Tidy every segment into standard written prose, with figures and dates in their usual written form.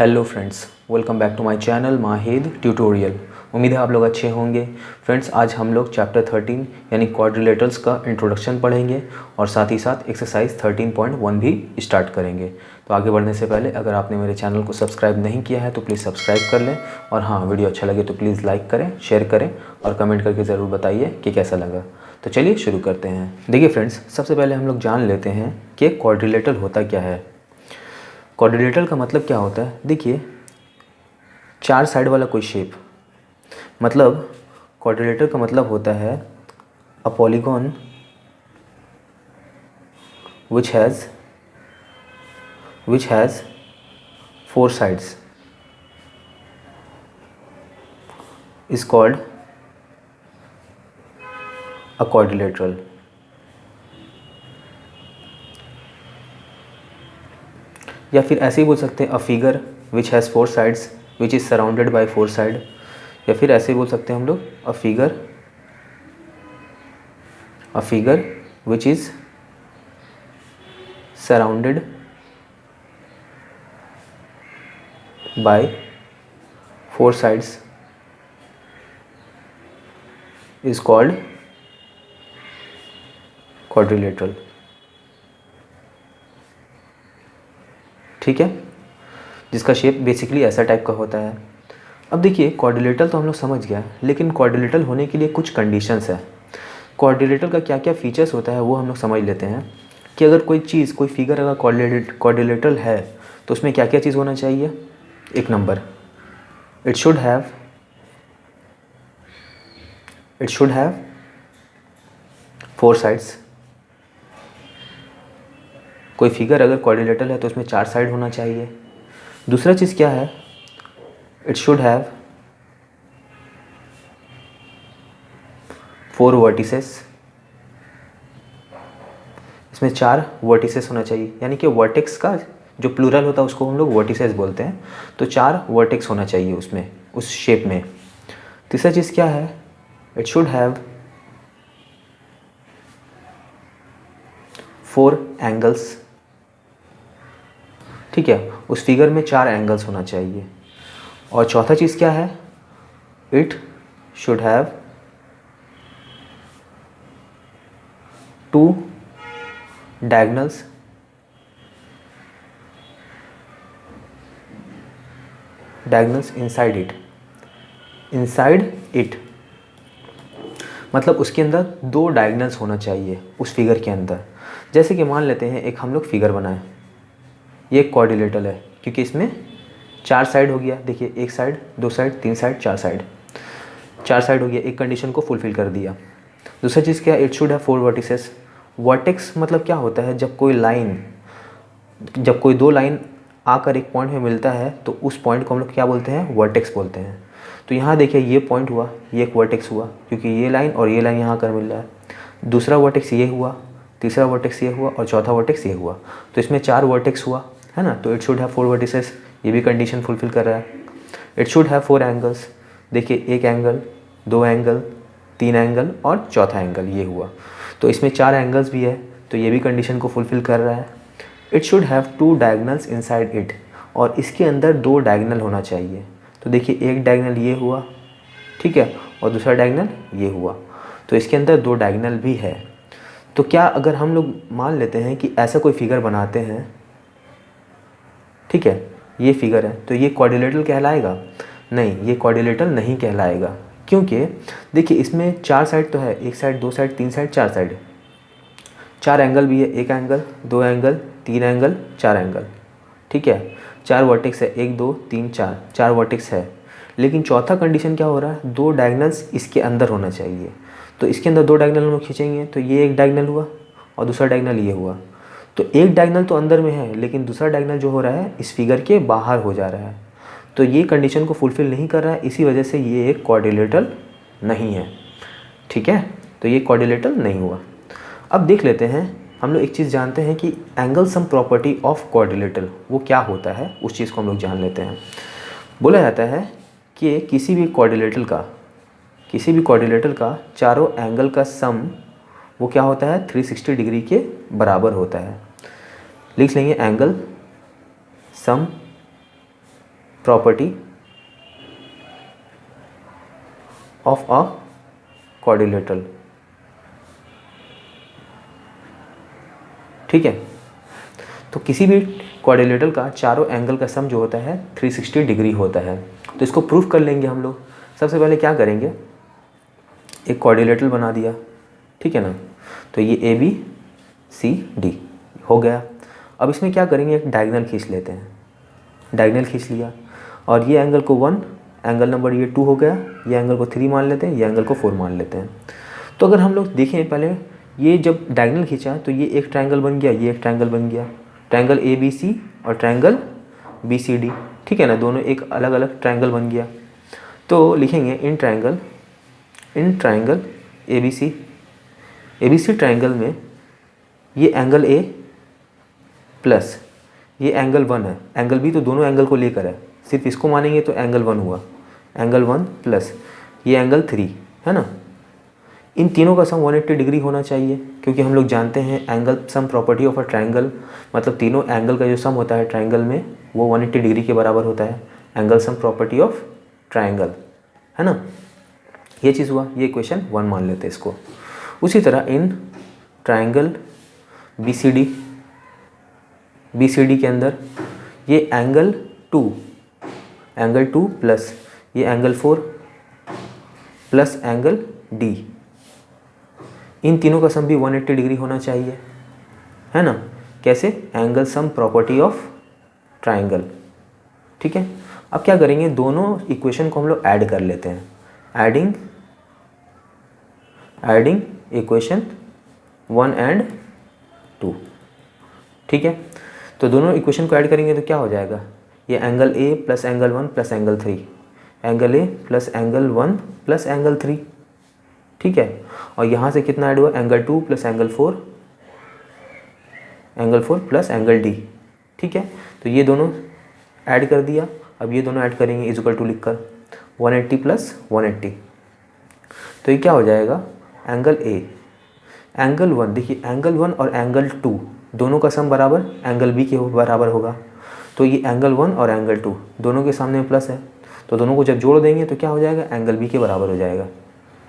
Hello friends, welcome back to my channel Mahid tutorial. उम्मीद है आप लोग अच्छे होंगे। फ्रेंड्स, आज हम लोग चैप्टर 13 यानी क्वाड्रिलेटरल्स का इंट्रोडक्शन पढ़ेंगे और साथ ही साथ एक्सरसाइज 13.1 भी स्टार्ट करेंगे। तो आगे बढ़ने से पहले अगर आपने मेरे चैनल को सब्सक्राइब नहीं किया है तो प्लीज़ सब्सक्राइब कर लें, और हाँ, वीडियो अच्छा लगे तो प्लीज़ लाइक करें, शेयर करें और कमेंट करके ज़रूर बताइए कि कैसा लगा। तो चलिए शुरू करते हैं। देखिए फ्रेंड्स, सबसे पहले हम लोग जान लेते हैं कि क्वाड्रिलेटरल होता क्या है। क्वाड्रिलेटरल का मतलब क्या होता है। देखिए, चार साइड वाला कोई शेप, मतलब क्वाड्रिलेटरल का मतलब होता है a polygon which has four sides is called a quadrilateral. या फिर ऐसे ही बोल सकते हैं a figure which has four sides which is surrounded by four side. या फिर ऐसे ही बोल सकते हैं हम लोग a figure which is surrounded by four sides is called quadrilateral. ठीक है, जिसका शेप बेसिकली ऐसा टाइप का होता है। अब देखिए, क्वाड्रिलेटरल तो हम लोग समझ गया, लेकिन क्वाड्रिलेटरल होने के लिए कुछ कंडीशंस है। क्वाड्रिलेटरल का क्या क्या फीचर्स होता है वो हम लोग समझ लेते हैं कि अगर कोई चीज़, कोई फिगर अगर क्वाड्रिलेटरल है तो उसमें क्या क्या चीज़ होना चाहिए। एक number, it should have four sides. कोई फिगर अगर क्वाड्रिलेटरल है तो उसमें चार साइड होना चाहिए। दूसरा चीज़ क्या है, it should have four vertices. इसमें चार वर्टिसेस होना चाहिए, यानी कि वर्टेक्स का जो प्लूरल होता है उसको हम लोग वर्टिसेस बोलते हैं। तो चार वर्टेक्स होना चाहिए उसमें, उस शेप में। तीसरा चीज़ क्या है, it should have four angles. ठीक है, उस फिगर में चार एंगल्स होना चाहिए। और चौथा चीज़ क्या है, it should have two diagonals inside it. मतलब उसके अंदर दो डायगोनल्स होना चाहिए उस फिगर के अंदर। जैसे कि मान लेते हैं एक हम लोग फिगर बनाएं, ये एक क्वाड्रिलेटरल है क्योंकि इसमें चार साइड हो गया। देखिए, एक साइड, दो साइड, तीन साइड, चार साइड हो गया। एक कंडीशन को फुलफिल कर दिया। दूसरा चीज़ क्या है, it should have four vertices. Vertex मतलब क्या होता है, जब कोई दो लाइन आकर एक पॉइंट में मिलता है तो उस पॉइंट को हम लोग क्या बोलते हैं, वर्टेक्स बोलते हैं। तो यहाँ देखिए, ये पॉइंट हुआ, ये एक वर्टेक्स हुआ क्योंकि ये लाइन और ये लाइन यहाँ कर मिल रहा है। दूसरा वर्टेक्स ये हुआ, तीसरा वर्टेक्स ये हुआ और चौथा वर्टेक्स ये हुआ। तो इसमें चार वर्टेक्स हुआ, है ना। तो it should have four vertices, ये भी कंडीशन फुलफिल कर रहा है। It should have four angles. देखिए, एक एंगल, दो एंगल, तीन एंगल और चौथा एंगल, ये हुआ। तो इसमें चार एंगल्स भी है, तो ये भी कंडीशन को फुलफिल कर रहा है। It should have two diagonals inside it, और इसके अंदर दो डायगोनल होना चाहिए। तो देखिए, एक डायगोनल ये हुआ, ठीक है, और दूसरा डायगोनल ये हुआ। तो इसके अंदर दो डायगोनल भी है। तो क्या अगर हम लोग मान लेते हैं कि ऐसा कोई फिगर बनाते हैं, ठीक है, ये फिगर है, तो ये क्वाड्रिलेटरल कहलाएगा? नहीं, ये क्वाड्रिलेटरल नहीं कहलाएगा। क्योंकि देखिए, इसमें चार साइड तो है, एक साइड, दो साइड, तीन साइड, चार साइड। चार एंगल भी है, एक एंगल, दो एंगल, तीन एंगल, चार एंगल, ठीक है। चार वर्टेक्स है, एक, दो, तीन, चार वर्टेक्स है। लेकिन चौथा कंडीशन क्या हो रहा है, दो डायगोनल्स इसके अंदर होना चाहिए। तो इसके अंदर दो डायगोनल हम लोग खींचेंगे तो ये एक डायगोनल हुआ और दूसरा डायगोनल ये हुआ। तो एक डायगोनल तो अंदर में है, लेकिन दूसरा डायगोनल जो हो रहा है इस फिगर के बाहर हो जा रहा है। तो ये कंडीशन को फुलफिल नहीं कर रहा है, इसी वजह से ये एक क्वाड्रिलेटरल नहीं है। ठीक है, तो ये क्वाड्रिलेटरल नहीं हुआ। अब देख लेते हैं, हम लोग एक चीज़ जानते हैं कि angle sum property of quadrilateral वो क्या होता है, उस चीज़ को हम लोग जान लेते हैं। बोला जाता है कि किसी भी क्वाड्रिलेटरल का चारों एंगल का सम वो क्या होता है, 360 डिग्री के बराबर होता है। लिख लेंगे angle sum property of a quadrilateral. ठीक है, तो किसी भी क्वाड्रिलेटरल का चारों एंगल का सम जो होता है 360 डिग्री होता है। तो इसको प्रूफ कर लेंगे हम लोग। सबसे पहले क्या करेंगे, एक क्वाड्रिलेटरल बना दिया, ठीक है ना। तो ये ए बी सी डी हो गया। अब इसमें क्या करेंगे, एक डायगोनल खींच लेते हैं। डायगोनल खींच लिया और ये एंगल को 1, एंगल नंबर ये 2 हो गया, ये एंगल को 3 मान लेते हैं, ये एंगल को 4 मान लेते हैं। तो अगर हम लोग देखें पहले, ये जब डायगोनल खींचा तो ये एक ट्रायंगल बन गया, ये एक ट्रायंगल बन गया, ट्रायंगल ए बी सी और ट्रायंगल बी सी डी, ठीक है ना। दोनों एक अलग अलग ट्रायंगल बन गया। तो लिखेंगे in triangle A B C triangle में ये एंगल ए प्लस ये एंगल 1 है, एंगल बी तो दोनों एंगल को लेकर है, सिर्फ इसको मानेंगे तो एंगल 1 हुआ, एंगल 1 प्लस ये एंगल 3 है ना। इन तीनों का सम 180 डिग्री होना चाहिए, क्योंकि हम लोग जानते हैं angle sum property of a triangle, मतलब तीनों एंगल का जो सम होता है ट्रायंगल में वो 180 डिग्री के बराबर होता है। Angle sum property of triangle है ना, ये चीज़ हुआ। ये इक्वेशन 1 मान लेते हैं इसको। उसी तरह in triangle B C D के अंदर ये एंगल 2 प्लस ये एंगल 4 प्लस एंगल डी, इन तीनों का सम भी 180 डिग्री होना चाहिए, है ना। कैसे, angle sum property of triangle, ठीक है। अब क्या करेंगे, दोनों इक्वेशन को हम लोग ऐड कर लेते हैं। एडिंग इक्वेशन 1 एंड 2, ठीक है। तो दोनों इक्वेशन को ऐड करेंगे तो क्या हो जाएगा, ये angle A plus angle 1 plus angle 3, angle A plus angle 1 plus angle 3, ठीक है। और यहाँ से कितना ऐड हुआ, angle 2 plus angle 4 plus angle D, ठीक है। तो ये दोनों ऐड कर दिया। अब ये दोनों ऐड करेंगे इज इक्वल टू लिखकर 180 प्लस 180, तो ये क्या हो जाएगा, एंगल ए एंगल 1, देखिए एंगल 1 और एंगल 2 दोनों का सम बराबर एंगल बी के बराबर होगा। तो ये एंगल 1 और एंगल 2 दोनों के सामने प्लस है, तो दोनों को जब जोड़ देंगे तो क्या हो जाएगा, एंगल बी के बराबर हो जाएगा,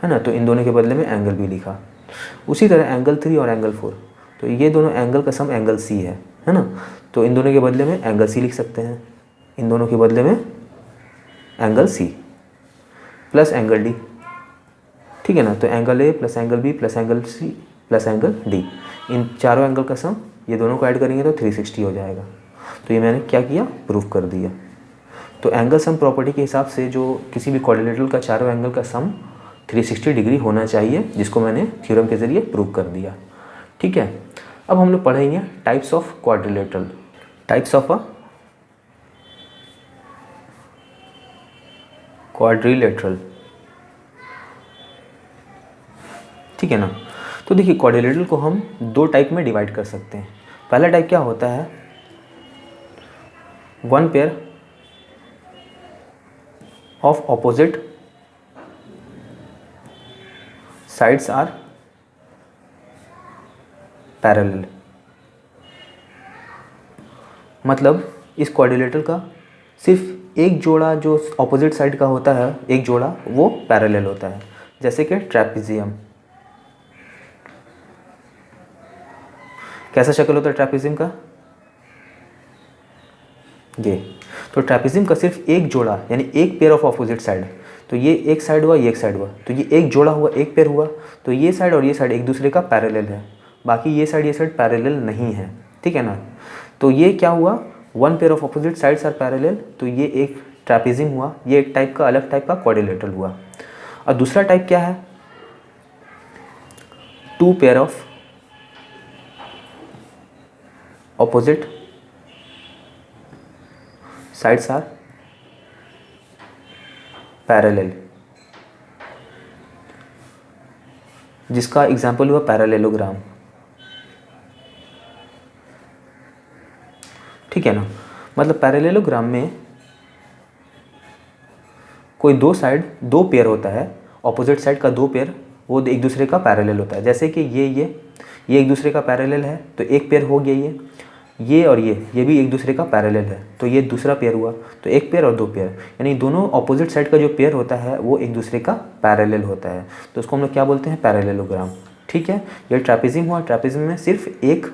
है ना। तो इन दोनों के बदले में एंगल बी लिखा। उसी तरह एंगल 3 और एंगल 4, तो ये दोनों एंगल का सम एंगल सी है ना। तो इन दोनों के बदले में एंगल सी लिख सकते हैं, इन दोनों के बदले में angle C plus angle D, ठीक है ना। तो angle A plus angle B plus angle C plus angle D, इन चारों एंगल का सम ये दोनों को ऐड करेंगे तो 360 हो जाएगा। तो ये मैंने क्या किया, प्रूफ कर दिया। तो एंगल सम प्रॉपर्टी के हिसाब से जो किसी भी क्वाड्रिलेटरल का चारों एंगल का सम 360 डिग्री होना चाहिए, जिसको मैंने थ्योरम के ज़रिए प्रूव कर दिया, ठीक है। अब हम लोग पढ़ेंगे types of quadrilateral, types of a quadrilateral, ठीक है ना। तो देखिए क्वाड्रिलेटरल को हम 2 टाइप में डिवाइड कर सकते हैं। पहला टाइप क्या होता है, 1 pair of opposite sides are parallel, मतलब इस क्वाड्रिलेटरल का सिर्फ एक जोड़ा जो ऑपोजिट साइड का होता है, एक जोड़ा वो पैरेलल होता है, जैसे कि ट्रेपेजियम। कैसा शक्ल होता है ट्रेपेजियम का, ये। तो ट्रेपेजियम का सिर्फ एक जोड़ा यानी एक पेयर ऑफ ऑपोजिट साइड, तो ये एक साइड हुआ, ये एक साइड हुआ, तो ये एक जोड़ा हुआ, एक पेयर हुआ, तो ये साइड और ये साइड एक दूसरे का पैरेलल है, बाकी ये साइड पैरेलल नहीं है, ठीक है ना। तो ये क्या हुआ, 1 pair of opposite sides are parallel, तो ये एक ट्रेपेजियम हुआ, ये एक टाइप का अलग टाइप का क्वाड्रिलेटरल हुआ। और दूसरा टाइप क्या है, 2 pair of opposite sides are parallel, जिसका एग्जाम्पल हुआ पैरेललोग्राम, ठीक है ना। मतलब पैरेललोग्राम में कोई 2 साइड 2 पेयर होता है, ऑपोजिट साइड का 2 पेयर, वो एक दूसरे का पैरेलल होता है। जैसे कि ये एक दूसरे का पैरेलल है, तो एक पेयर हो गया, ये और ये भी एक दूसरे का पैरेलल है, तो ये दूसरा पेयर हुआ। तो एक पेयर और दो पेयर, यानी दोनों ऑपोजिट साइड का जो पेयर होता है वो एक दूसरे का पैरेलल होता है, तो उसको हम लोग क्या बोलते हैं, पैरेललोग्राम। ठीक है, ये ट्रैपेजियम हुआ। ट्रैपेजियम में सिर्फ एक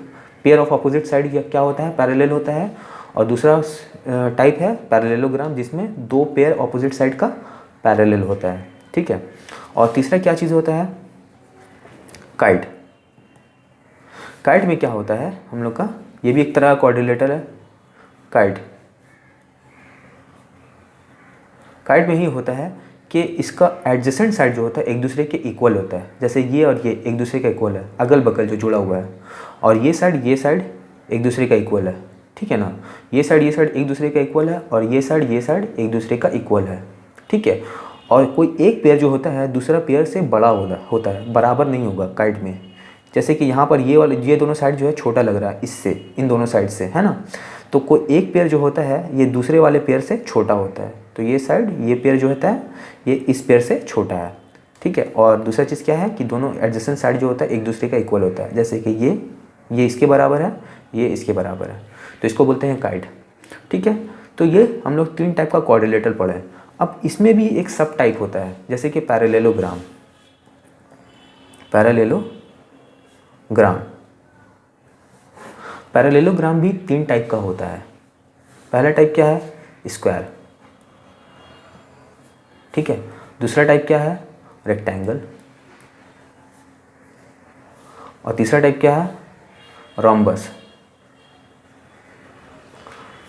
पेयर ऑफ ऑपोजिट साइड क्या होता है, पैरेलल होता है। और दूसरा टाइप है पैरेललोग्राम, जिसमें दो पेयर ऑपोजिट साइड का पैरेलल होता है। ठीक है, और तीसरा क्या चीज़ होता है, काइट। काइट में क्या होता है हम लोग का, ये भी एक तरह का क्वाड्रिलेटरल है। काइट में ही होता है कि इसका एडजेसेंट साइड जो होता है एक दूसरे के इक्वल होता है। जैसे ये और ये एक दूसरे का इक्वल है, अगल बगल जो जुड़ा हुआ है, और ये साइड एक दूसरे का इक्वल है। ठीक है ना, ये साइड एक दूसरे का इक्वल है, और ये साइड एक दूसरे का इक्वल है। ठीक है, और कोई एक पेयर जो होता है दूसरा पेयर से बड़ा होता है, बराबर नहीं होगा काइट में। जैसे कि यहाँ पर ये दोनों साइड जो है छोटा लग रहा है इससे, इन दोनों साइड से, है ना। तो कोई एक पेयर जो होता है ये दूसरे वाले पेयर से छोटा होता है, तो ये पेयर जो होता है ये इस पेयर से छोटा है। ठीक है, और दूसरा चीज़ क्या है कि दोनों एडजेसेंट साइड जो होता है एक दूसरे का इक्वल होता है। जैसे कि ये इसके बराबर है, ये इसके बराबर है, तो इसको बोलते हैं काइट। ठीक है, तो ये हम लोग 3 टाइप का क्वाड्रिलेटरल पढ़े हैं। अब इसमें भी एक सब टाइप होता है, जैसे कि पैरेललोग्राम। पैरेललोग्राम भी 3 टाइप का होता है। पहला टाइप क्या है, स्क्वायर। ठीक है, दूसरा टाइप क्या है, रेक्टेंगल, और तीसरा टाइप क्या है, रोम्बस।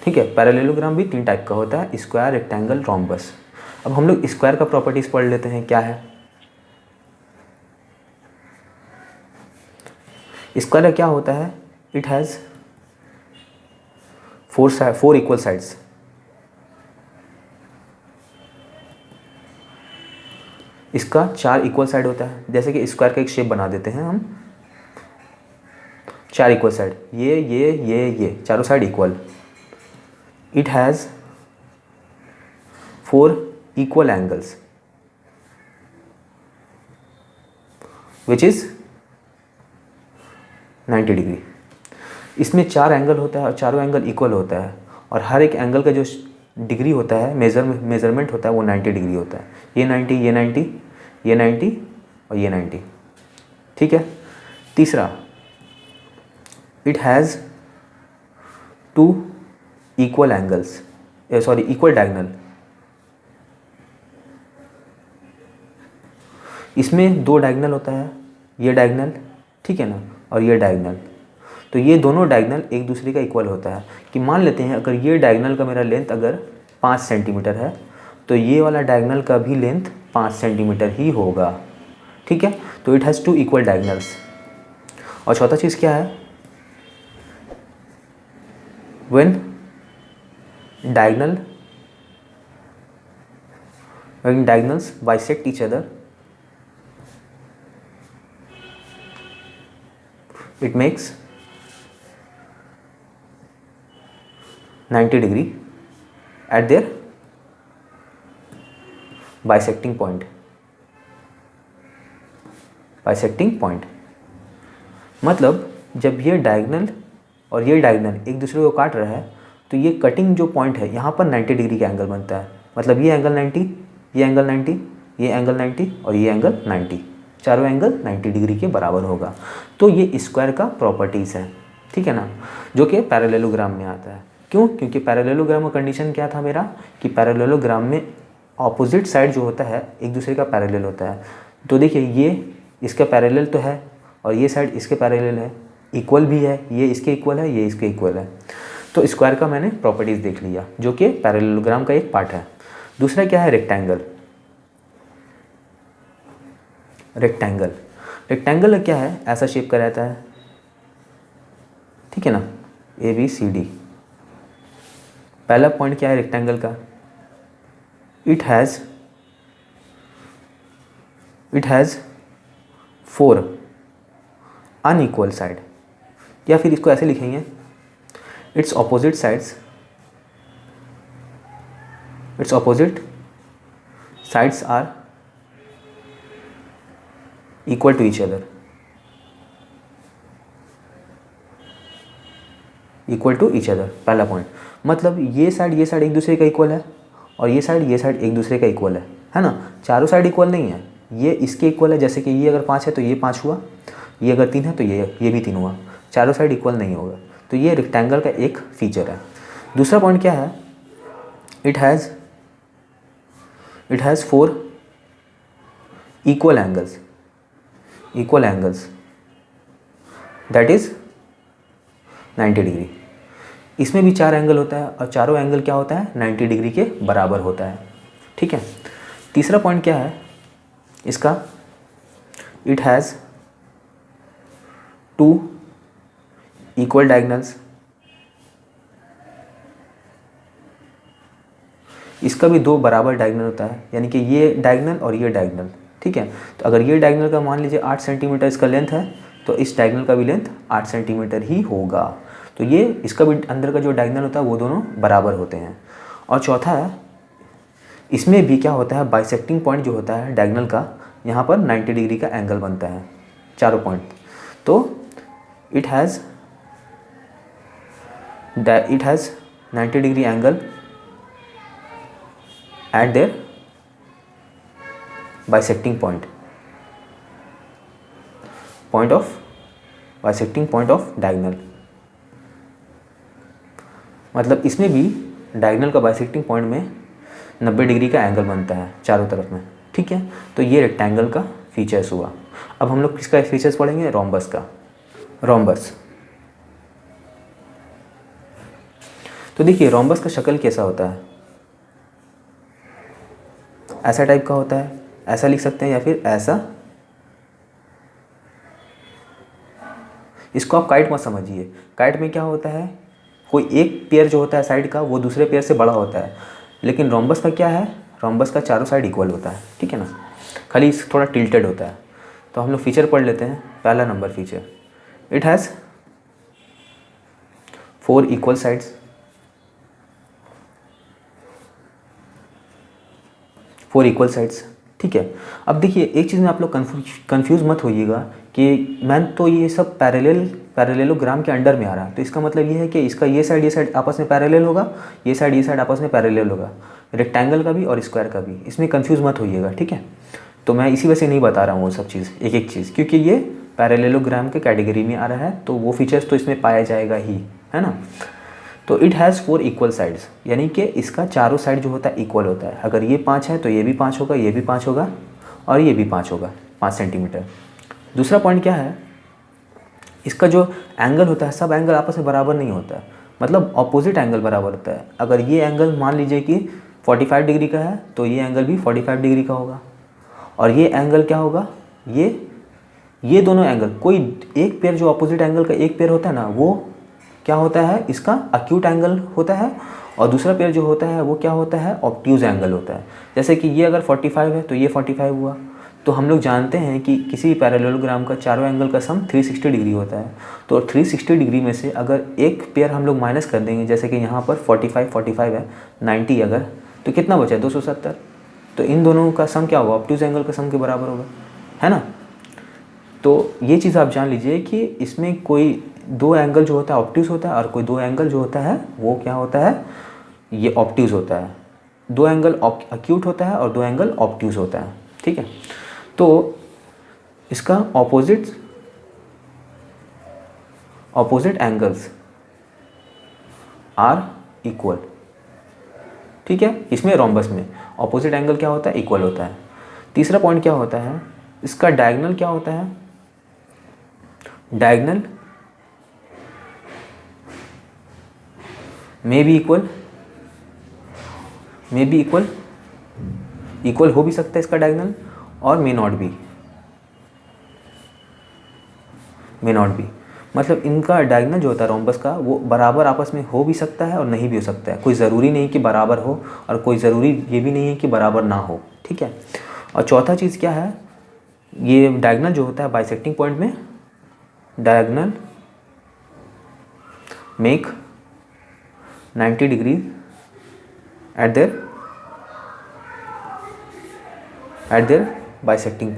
ठीक है, पैरेललोग्राम भी 3 टाइप का होता है, स्क्वायर, रेक्टेंगल, रोम्बस। अब हम लोग स्क्वायर का प्रॉपर्टीज पढ़ लेते हैं, क्या है स्क्वायर का क्या होता है, इट हैज़ 4 इक्वल साइड्स। इसका 4 इक्वल साइड होता है। जैसे कि स्क्वायर का एक शेप बना देते हैं हम, 4 इक्वल साइड, ये चारों side equal. It has 4 equal angles which is 90 degree. इसमें 4 एंगल होता है और चारों एंगल इक्वल होता है, और हर एक एंगल का जो डिग्री होता है, मेजरमेंट होता है, वो 90 डिग्री होता है। ये 90, ये 90, ये 90 और ये 90। ठीक है, तीसरा, it has 2 equal angles, equal diagonal. इसमें 2 डायगोनल होता है, ये डायगोनल, ठीक है ना, और ये डायगोनल। तो ये दोनों डायगोनल एक दूसरे का इक्वल होता है। कि मान लेते हैं अगर ये डायगोनल का मेरा लेंथ अगर 5 सेंटीमीटर है, तो ये वाला डायगोनल का भी लेंथ 5 सेंटीमीटर ही होगा। ठीक है, तो इट हैज़ 2 इक्वल डायगोनल्स। और चौथा चीज़ क्या है, when diagonals bisect each other, it makes 90 degree at their bisecting point। मतलब जब ये डायगोनल और ये डायगोनल एक दूसरे को काट रहा है, तो ये कटिंग जो पॉइंट है यहाँ पर 90 डिग्री का एंगल बनता है। मतलब ये एंगल 90, ये एंगल 90, ये एंगल 90 और ये एंगल 90, चारों एंगल 90 डिग्री के बराबर होगा। तो ये स्क्वायर का प्रॉपर्टीज़ है, ठीक है ना, जो कि पैरेललोग्राम में आता है। क्यों? क्योंकि पैरेललोग्राम का कंडीशन क्या था मेरा, कि पैरेललोग्राम में ऑपोजिट साइड जो होता है एक दूसरे का पैरेलल होता है। तो देखिए ये इसका पैरेलल तो है, और ये साइड इसके पैरेलल है, इक्वल भी है, ये इसके इक्वल है, ये इसके इक्वल है। तो स्क्वायर का मैंने प्रॉपर्टीज़ देख लिया, जो कि पैरेललोग्राम का एक पार्ट है। दूसरा क्या है, रेक्टेंगल। रेक्टेंगल क्या है, ऐसा शेप का रहता है, ठीक है ना, ABCD। पहला पॉइंट क्या है रेक्टेंगल का, इट हैज़ 4 अनइक्वल साइड, या फिर इसको ऐसे लिखेंगे, its opposite sides are equal to each other। Equal to each other, पहला पॉइंट। मतलब ये साइड एक दूसरे का इक्वल है और ये साइड एक दूसरे का इक्वल है ना। चारों साइड इक्वल नहीं है, ये इसके इक्वल है, जैसे कि ये अगर 5 है तो ये 5 हुआ, ये अगर 3 है तो ये भी 3 हुआ, चारों साइड इक्वल नहीं होगा। तो ये रेक्टेंगल का एक फीचर है। दूसरा पॉइंट क्या है, it has 4 equal angles that is 90 degree. इसमें भी 4 एंगल होता है और चारों एंगल क्या होता है, 90 डिग्री के बराबर होता है। ठीक है। तीसरा पॉइंट क्या है इसका, इट हैज़ 2 इक्वल डायगनल्स। इसका भी 2 बराबर डायगनल होता है, यानी कि ये डायगनल और ये डायगनल। ठीक है। तो अगर ये डायगनल का मान लीजिए 8 सेंटीमीटर इसका लेंथ है, तो इस डायगनल का भी लेंथ 8 सेंटीमीटर ही होगा। तो ये इसका भी अंदर का जो डायगनल होता है वो दोनों बराबर होते हैं। और चौथा है, इसमें भी क्या होता है, बाइसेक्टिंग पॉइंट जो होता है डायगनल का, यहाँ पर 90 डिग्री का एंगल बनता है चारों पॉइंट। तो it has 90 degree angle at their bisecting point of diagonal। मतलब इसमें भी डायगनल का बाइसेक्टिंग पॉइंट में 90 डिग्री का एंगल बनता है चारों तरफ में। ठीक है। तो ये रेक्टेंगल का फीचर्स हुआ। अब हम लोग किसका फीचर्स पढ़ेंगे, रोम्बस का। रोम्बस, तो देखिए रोम्बस का शक्ल कैसा होता है, ऐसा टाइप का होता है, ऐसा लिख सकते हैं या फिर ऐसा। इसको आप काइट मत समझिए। काइट में क्या होता है, कोई एक पेयर जो होता है साइड का वो दूसरे पेयर से बड़ा होता है, लेकिन रोम्बस का क्या है, रोम्बस का चारों साइड इक्वल होता है। ठीक है ना, खाली थोड़ा टिल्टेड होता है। तो हम लोग फीचर पढ़ लेते हैं। पहला number feature, it has 4 equal sides. 4 equal sides. ठीक है। अब देखिए एक चीज़ में आप लोग कंफ्यूज मत होइएगा कि मैम तो ये सब पैरेललोग्राम के अंडर में आ रहा है, तो इसका मतलब ये है कि इसका ये साइड आपस में पैरेलल होगा, ये साइड आपस में पैरेलल होगा, रेक्टेंगल का भी और स्क्वायर का भी। इसमें कंफ्यूज मत होइएगा। ठीक है। तो मैं इसी वजह से नहीं बता रहा हूँ वो सब चीज़, एक चीज़, क्योंकि ये पैरेललोग्राम के कैटेगरी में आ रहा है, तो वो फीचर्स तो इसमें पाया जाएगा ही, है ना। तो इट हैज़ 4 इक्वल साइड्स, यानी कि इसका चारों साइड जो होता है इक्वल होता है। अगर ये 5 है तो ये भी 5 होगा, ये भी 5 होगा और ये भी 5 होगा, 5 सेंटीमीटर। दूसरा पॉइंट क्या है, इसका जो एंगल होता है, सब एंगल आपस में बराबर नहीं होता है, मतलब ऑपोजिट एंगल बराबर होता है। अगर ये एंगल मान लीजिए कि 45 डिग्री का है तो ये एंगल भी 45 डिग्री का होगा। और ये एंगल क्या होगा, ये दोनों एंगल, कोई एक पेयर जो ऑपोजिट एंगल का एक पेयर होता है ना, वो क्या होता है, इसका अक्यूट एंगल होता है। और दूसरा पेयर जो होता है वो क्या होता है, ऑब्ट्यूज एंगल होता है। जैसे कि ये अगर 45 है तो ये 45 हुआ। तो हम लोग जानते हैं कि किसी भी पैरेललोग्राम का चारों एंगल का सम 360 डिग्री होता है। तो 360 डिग्री में से अगर एक पेयर हम लोग माइनस कर देंगे, जैसे कि यहाँ पर 45 है, 90 अगर, तो कितना बचा, 270। तो इन दोनों का सम क्या होगा, ऑब्ट्यूज एंगल का सम के बराबर होगा, है ना। तो ये चीज़ आप जान लीजिए कि इसमें कोई 2 एंगल जो होता है ऑब्ट्यूज होता है और कोई 2 एंगल जो होता है वो क्या होता है, ये ऑब्ट्यूज होता है। 2 एंगल अक्यूट होता है और 2 एंगल ऑब्ट्यूज होता है। ठीक है। तो इसका ऑपोजिट एंगल्स आर इक्वल। ठीक है। इसमें रोम्बस में ऑपोजिट एंगल क्या होता है, इक्वल होता है। तीसरा पॉइंट क्या होता है, इसका डायगोनल क्या होता है, डायगोनल मे बी इक्वल हो भी सकता है इसका डायगोनल, और मे नॉट बी। मतलब इनका डायगोनल जो होता है रोम्बस का, वो बराबर आपस में हो भी सकता है और नहीं भी हो सकता है। कोई ज़रूरी नहीं कि बराबर हो और कोई ज़रूरी ये भी नहीं है कि बराबर ना हो। ठीक है। और चौथा चीज़ क्या है, ये डायगोनल जो होता है बाइसेक्टिंग पॉइंट में, diagonal make 90 degree at there bisecting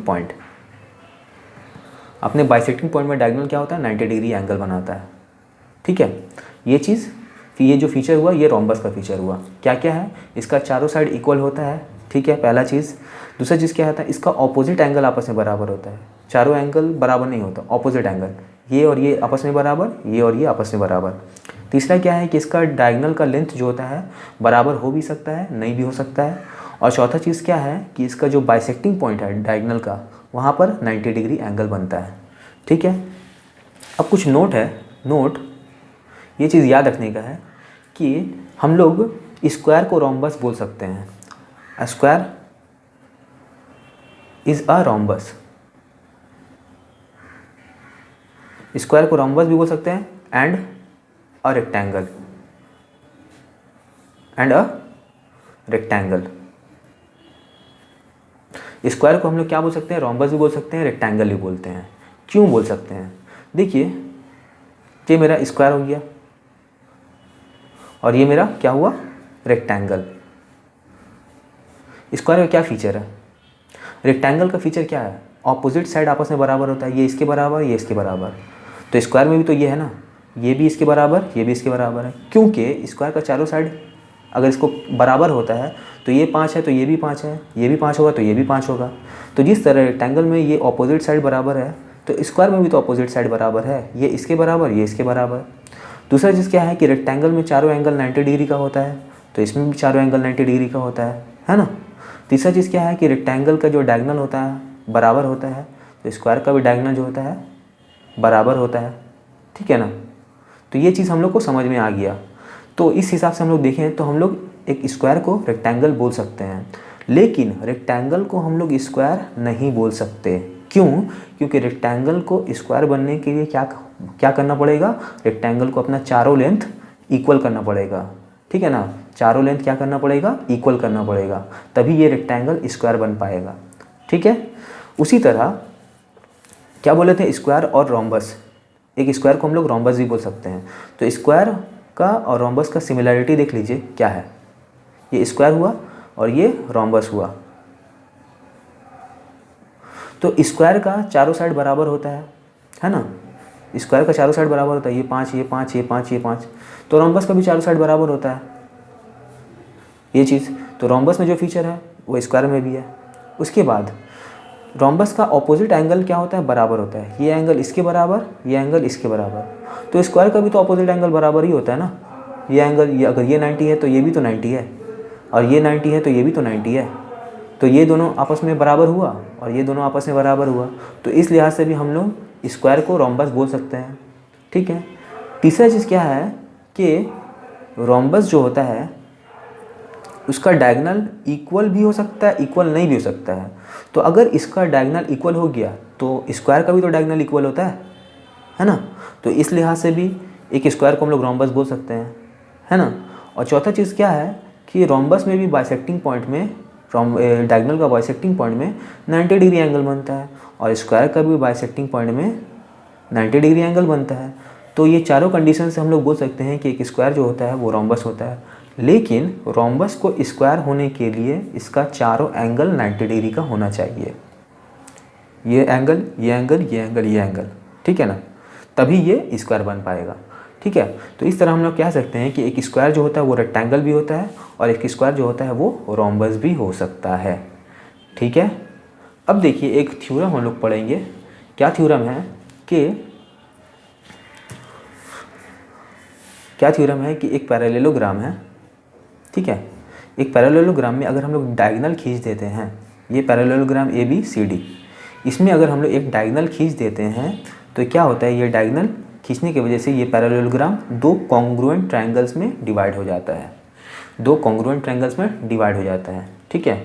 point. अपने बाइसेक्टिंग पॉइंट में डायगोनल क्या होता है, 90 डिग्री एंगल बनाता है। ठीक है, ये चीज़, ये जो फीचर हुआ ये रोम्बस का फीचर हुआ। क्या क्या है, इसका चारों साइड इक्वल होता है। ठीक है, पहला चीज़। दूसरा चीज़ क्या होता है, इसका ऑपोजिट एंगल आपस में बराबर होता है। चारों एंगल बराबर नहीं होता, ऑपोजिट एंगल, ये और ये आपस में बराबर, ये और ये आपस में बराबर। तीसरा क्या है कि इसका डायगोनल का लेंथ जो होता है बराबर हो भी सकता है, नहीं भी हो सकता है। और चौथा चीज़ क्या है कि इसका जो बाइसेक्टिंग पॉइंट है डायगोनल का, वहाँ पर 90 डिग्री एंगल बनता है। ठीक है, अब कुछ नोट है। नोट, ये चीज़ याद रखने का है कि हम लोग स्क्वायर को रोम्बस बोल सकते हैं। A square is a rhombus. Square को रोम्बस भी बोल सकते हैं, and a rectangle, and a rectangle. Square को हम लोग क्या बोल सकते हैं, रोम्बस भी बोल सकते हैं, रेक्टेंगल भी बोलते हैं। क्यों बोल सकते हैं, देखिए ये मेरा स्क्वायर हो गया और ये मेरा क्या हुआ, रेक्टेंगल। स्क्वायर का क्या फीचर है, रेक्टेंगल का फीचर क्या है, ऑपोजिट साइड आपस में बराबर होता है। ये इसके बराबर, ये इसके बराबर। तो स्क्वायर में भी तो ये है ना, ये भी इसके बराबर, ये भी इसके बराबर है। क्योंकि स्क्वायर का चारों साइड अगर इसको बराबर होता है तो ये 5 है तो ये भी 5 है, ये भी 5 होगा तो ये भी 5 होगा। तो जिस तरह रेक्टेंगल में ये ऑपोजिट साइड बराबर है, तो स्क्वायर में भी तो ऑपोजिट साइड बराबर है। ये इसके बराबर, ये इसके बराबर। दूसरा चीज़ क्या है कि रेक्टेंगल में चारों एंगल 90 डिग्री का होता है, तो इसमें भी चारों एंगल 90 डिग्री का होता है ना। तीसरा चीज़ क्या है कि रेक्टेंगल का जो डायगोनल होता है बराबर होता है, तो स्क्वायर का भी डायगोनल जो होता है बराबर होता है। ठीक है ना, तो ये चीज़ हम लोग को समझ में आ गया। तो इस हिसाब से हम लोग देखें तो हम लोग एक स्क्वायर को रेक्टेंगल बोल सकते हैं, लेकिन रेक्टेंगल को हम लोग स्क्वायर नहीं बोल सकते। क्यों, क्योंकि रेक्टेंगल को स्क्वायर बनने के लिए क्या करना पड़ेगा, रेक्टेंगल को अपना चारों लेंथ इक्वल करना पड़ेगा। ठीक है ना, चारों लेंथ क्या करना पड़ेगा, इक्वल करना पड़ेगा, तभी ये रेक्टेंगल स्क्वायर बन पाएगा। ठीक है, उसी तरह क्या बोले थे, स्क्वायर और रोम्बस। एक स्क्वायर को हम लोग रोम्बस भी बोल सकते हैं। तो स्क्वायर का और रोम्बस का सिमिलरिटी देख लीजिए क्या है, ये स्क्वायर हुआ और ये रोम्बस हुआ। तो स्क्वायर का चारों साइड बराबर होता है ना, स्क्वायर का चारों साइड बराबर होता है, ये 5, ये 5, ये 5, ये 5। तो रोम्बस का भी चारों साइड बराबर होता है, ये चीज़। तो रोम्बस में जो फीचर है वो स्क्वायर में भी है। उसके बाद रोम्बस का ऑपोजिट एंगल क्या होता है, बराबर होता है। ये एंगल इसके बराबर, ये एंगल इसके बराबर। तो स्क्वायर का भी तो ऑपोजिट एंगल बराबर ही होता है ना। ये एंगल, ये अगर ये 90 है तो ये भी तो 90 है, और ये 90 है तो ये भी तो 90 है। तो ये दोनों आपस में बराबर हुआ और ये दोनों आपस में बराबर हुआ। तो इस लिहाज से भी हम लोग स्क्वायर को रोम्बस बोल सकते हैं। ठीक है, तीसरा चीज़ क्या है कि रोम्बस जो होता है उसका डायगोनल इक्वल भी हो सकता है, इक्वल नहीं भी हो सकता है। तो अगर इसका डायगोनल इक्वल हो गया तो स्क्वायर का भी तो डायगोनल इक्वल होता है ना। तो इस लिहाज से भी एक स्क्वायर को हम लोग रोम्बस बोल सकते हैं, है ना। और चौथा चीज़ क्या है कि रोम्बस में भी बाइसेक्टिंग पॉइंट में, डायगोनल का बाइसेक्टिंग पॉइंट में 90 डिग्री एंगल बनता है, और स्क्वायर का भी बाइसेक्टिंग पॉइंट में 90 डिग्री एंगल बनता है। तो ये चारों कंडीशन से हम लोग बोल सकते हैं कि एक स्क्वायर जो होता है वो रोम्बस होता है। लेकिन रोम्बस को स्क्वायर होने के लिए इसका चारों एंगल 90 डिग्री का होना चाहिए। ये एंगल, ये एंगल, ये एंगल, ये एंगल, ठीक है ना, तभी ये स्क्वायर बन पाएगा। ठीक है, तो इस तरह हम लोग कह सकते हैं कि एक स्क्वायर जो होता है वो रेक्टेंगल भी होता है, और एक स्क्वायर जो होता है वो रोम्बस भी हो सकता है। ठीक है, अब देखिए एक थ्योरम हम लोग पढ़ेंगे। क्या थ्योरम है कि एक पैरेललोग्राम है। ठीक है, एक पैरेललोग्राम में अगर हम लोग डायगोनल खींच देते हैं, ये पैरेललोग्राम ABCD, इसमें अगर हम लोग एक डायगोनल खींच देते हैं तो क्या होता है, ये डायगोनल खींचने की वजह से ये पैरेललोग्राम दो कॉन्ग्रुएंट ट्रायंगल्स में डिवाइड हो जाता है, दो कॉन्ग्रुएंट ट्रायंगल्स में डिवाइड हो जाता है। ठीक है,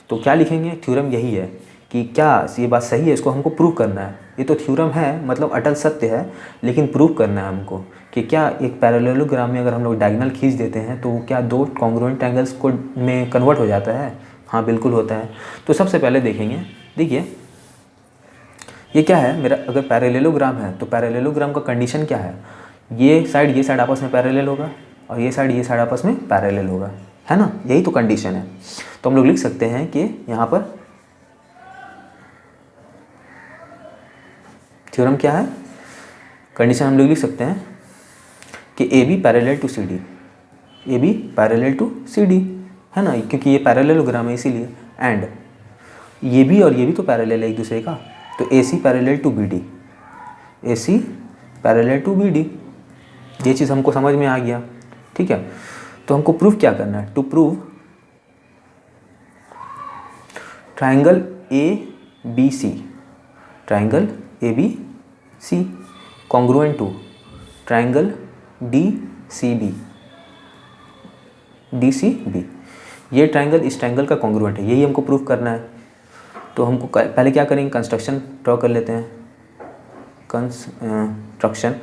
तो क्या लिखेंगे, थ्योरम यही है कि क्या ये बात सही है, इसको हमको प्रूव करना है। ये तो थ्योरम है, मतलब अटल सत्य है, लेकिन प्रूव करना है हमको कि क्या एक पैरेललोग्राम में अगर हम लोग डायगोनल खींच देते हैं तो क्या दो कॉन्ग्रुएंट ट्रायंगल्स को में कन्वर्ट हो जाता है। हाँ बिल्कुल होता है। तो सबसे पहले देखेंगे, देखिए ये क्या है मेरा, अगर पैरेललोग्राम है तो पैरेललोग्राम का कंडीशन क्या है, ये साइड आपस में पैरेलल होगा, और ये साइड आपस में पैरेलल होगा, है ना, यही तो कंडीशन है। तो हम लोग लिख सकते हैं कि यहाँ पर थ्योरम क्या है, कंडीशन हम लोग लिख सकते हैं कि A B parallel to C D, A B parallel to C D, है ना, क्योंकि ये पैरेललोग्राम है इसीलिए। एंड ये भी और ये भी तो पैरेलल है एक दूसरे का, तो A C parallel to B D, A C parallel to B D, ये चीज़ हमको समझ में आ गया। ठीक है, तो हमको प्रूफ क्या करना है, to prove triangle A B C, triangle A B C congruent to triangle D C B, D C B, ये ट्राइंगल इस ट्राइंगल का कॉन्ग्रुएंट है, यही हमको प्रूफ करना है। तो हमको पहले क्या करेंगे, कंस्ट्रक्शन ड्रॉ कर लेते हैं। कंस्ट्रक्शन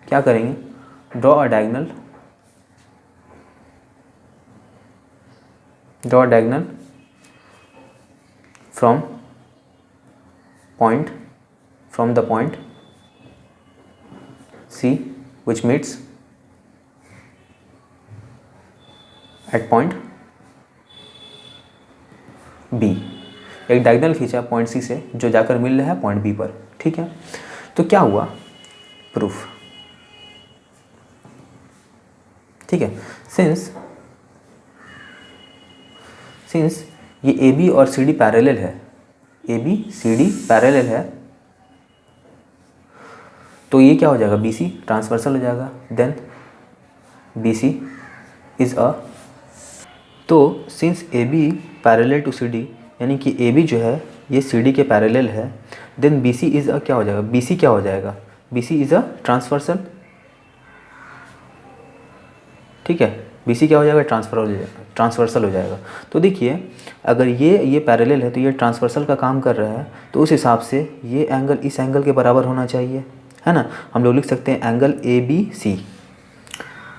क्या करेंगे, draw a diagonal, draw a diagonal from point, from the point C which meets at point B, एक डायगोनल खींचा पॉइंट सी से जो जाकर मिल रहा है पॉइंट बी पर। ठीक है, तो क्या हुआ, प्रूफ। ठीक है, सिंस ये ए बी और सी डी पैरेलल है, A B C D parallel है, तो ये क्या हो जाएगा, बी सी ट्रांसवर्सल हो जाएगा। Then B C is a, तो since A B parallel to C D, यानी कि ए बी जो है ये सी डी के पैरेलल है, then B C is a क्या हो जाएगा, बी सी क्या हो जाएगा, B C is a transversal. ठीक है, बी सी क्या हो जाएगा, ट्रांसवर्सल हो जाएगा। तो देखिए अगर ये पैरेलल है तो ये ट्रांसवर्सल का काम कर रहा है, तो उस हिसाब से ये एंगल इस एंगल के बराबर होना चाहिए, है ना। हम लोग लिख सकते हैं angle A B C,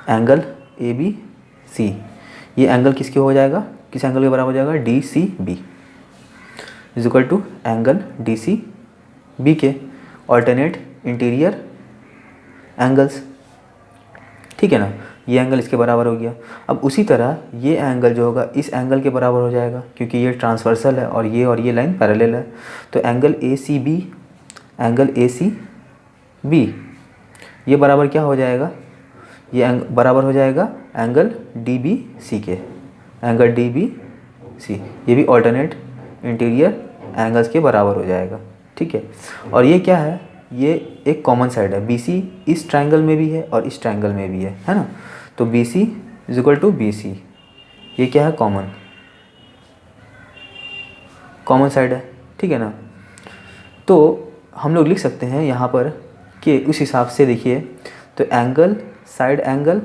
angle A B C, ये एंगल किसके हो जाएगा, किस एंगल के बराबर हो जाएगा, D C B is equal to angle D C B के ऑल्टरनेट इंटीरियर एंगल्स। ठीक है ना, ये एंगल इसके बराबर हो गया। अब उसी तरह ये एंगल जो होगा इस एंगल के बराबर हो जाएगा, क्योंकि ये ट्रांसवर्सल है और ये लाइन पैरेलल है। तो angle A C B, angle A C B ये बराबर क्या हो जाएगा, ये बराबर हो जाएगा एंगल डी बी सी के, एंगल डी बी सी, ये भी ऑल्टरनेट इंटीरियर एंगल्स के बराबर हो जाएगा। ठीक है, और ये क्या है, ये एक कॉमन साइड है, बी सी इस ट्राइंगल में भी है और इस ट्राइंगल में भी है ना। तो B C is equal to B C, ये क्या है, कॉमन साइड है। ठीक है ना, तो हम लोग लिख सकते हैं यहाँ पर कि उस हिसाब से देखिए, तो एंगल साइड एंगल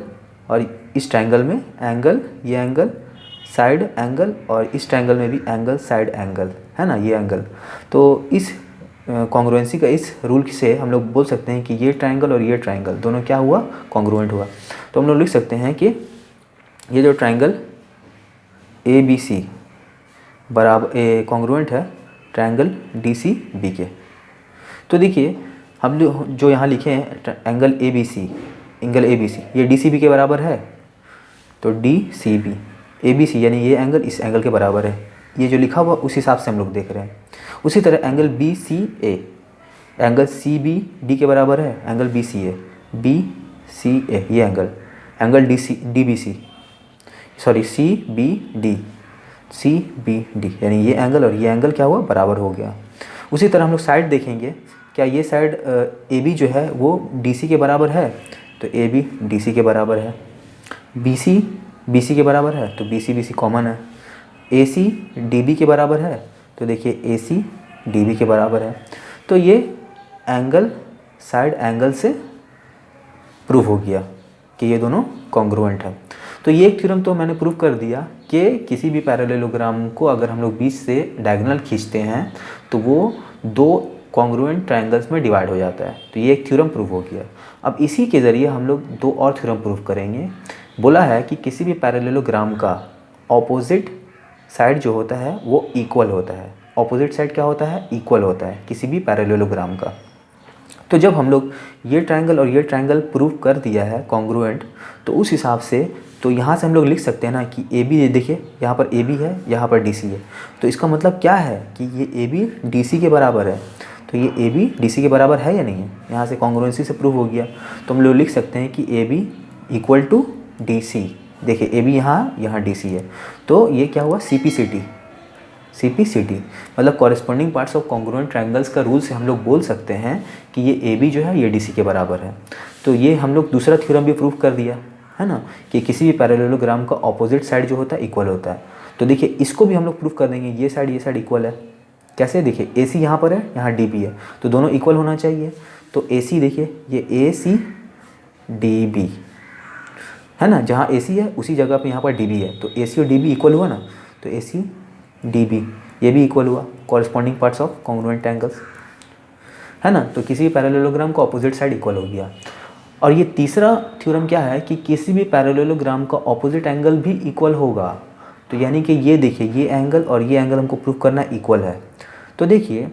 और इस ट्राइंगल में एंगल, ये एंगल साइड एंगल और इस ट्राइंगल में भी एंगल साइड एंगल, है ना, ये एंगल। तो इस कॉन्ग्रुएंसी का इस रूल से हम लोग बोल सकते हैं कि ये ट्राइंगल और ये ट्राइंगल दोनों क्या हुआ, कॉन्ग्रुएंट हुआ। तो हम लोग लिख सकते हैं कि ये जो ट्राइंगल ए बी सी बराबर कॉन्ग्रुएंट है ट्राइंगल डी सी बी के। तो देखिए हम जो यहाँ लिखे हैं एंगल ए बी सी, ये डी सी बी के बराबर है, तो D C B A B C यानी ये एंगल इस एंगल के बराबर है, ये जो लिखा हुआ उस हिसाब से हम लोग देख रहे हैं। उसी तरह angle B C A, angle C B D के बराबर है, एंगल बी सी ए ये angle D B C, sorry C B D यानी ये एंगल और ये एंगल क्या हुआ, बराबर हो गया। उसी तरह हम लोग साइड देखेंगे, क्या ये साइड ए बी जो है वो डी सी के बराबर है, तो ए बी डी सी के बराबर है। बी सी के बराबर है, तो बी सी कॉमन है। ए सी डी बी के बराबर है, तो देखिए ए सी डी बी के बराबर है। तो ये एंगल साइड एंगल से प्रूव हो गया कि ये दोनों कॉन्ग्रुएंट है। तो ये एक थ्योरम तो मैंने प्रूव कर दिया कि किसी भी पैरेललोग्राम को अगर हम लोग बीच से डायगोनल खींचते हैं तो वो दो कॉन्ग्रुएंट ट्रायंगल्स में डिवाइड हो जाता है। तो ये एक थ्योरम प्रूव हो गया। अब इसी के ज़रिए हम लोग दो और थ्योरम प्रूव करेंगे। बोला है कि किसी भी पैरेललोग्राम का ऑपोजिट साइड जो होता है वो इक्वल होता है। ऑपोजिट साइड क्या होता है, इक्वल होता है किसी भी पैरेललोग्राम का। तो जब हम लोग ये ट्रायंगल और ये ट्रायंगल प्रूव कर दिया है कॉन्ग्रुएंट, तो उस हिसाब से तो यहाँ से हम लोग लिख सकते हैं ना कि ए बी, देखिए यहाँ पर ए बी है, यहाँ पर डी सी है, तो इसका मतलब क्या है कि ये ए बी डी सी के बराबर है। तो ये ए बी डी सी के बराबर है या नहीं है, यहाँ से कॉन्ग्रुएंसी से प्रूव हो गया। तो हम लोग लिख सकते हैं कि A B equal to D C. देखिए ए बी यहाँ डी सी है, तो ये क्या हुआ, C P C T. C P C T मतलब corresponding parts of congruent triangles का रूल से हम लोग बोल सकते हैं कि ये ए बी जो है ये डी सी के बराबर है। तो ये हम लोग दूसरा थ्योरम भी प्रूव कर दिया है ना, कि किसी भी पैरेललोग्राम का ऑपोजिट साइड जो होता है इक्वल होता है। तो देखिए इसको भी हम लोग प्रूव कर देंगे, ये साइड इक्वल है। कैसे, देखिए ए सी यहाँ पर है, यहाँ डी बी है, तो दोनों इक्वल होना चाहिए। तो ए सी देखिए ये ए सी डी बी है ना, जहाँ ए सी है उसी जगह पे यहाँ पर डी बी है, तो ए सी और डी बी इक्वल हुआ ना। तो ए सी डी बी ये भी इक्वल हुआ, corresponding parts of congruent triangles है ना। तो किसी भी पैरेललोग्राम का ऑपोजिट साइड इक्वल हो गया। और ये तीसरा थ्योरम क्या है कि किसी भी पैरेललोग्राम का ऑपोजिट एंगल भी इक्वल होगा। तो यानी कि ये देखिए ये एंगल और ये एंगल हमको प्रूव करना इक्वल है। तो देखिए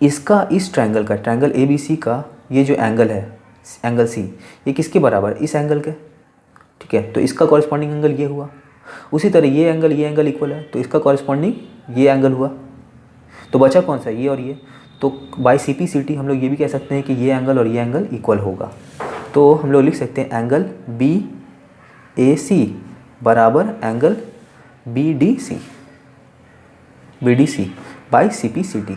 इसका, इस ट्रायंगल का, ट्रायंगल ए बी सी का ये जो एंगल है, एंगल सी, ये किसके बराबर, इस एंगल के, ठीक है। तो इसका कॉरेस्पॉन्डिंग एंगल ये हुआ। उसी तरह ये एंगल इक्वल है, तो इसका कॉरेस्पॉन्डिंग ये एंगल हुआ। तो बचा कौन सा, ये और ये। तो by C P C T हम लोग ये भी कह सकते हैं कि ये एंगल और ये एंगल इक्वल होगा। तो हम लोग लिख सकते हैं एंगल बी ए सी बराबर angle B D C by C P C T.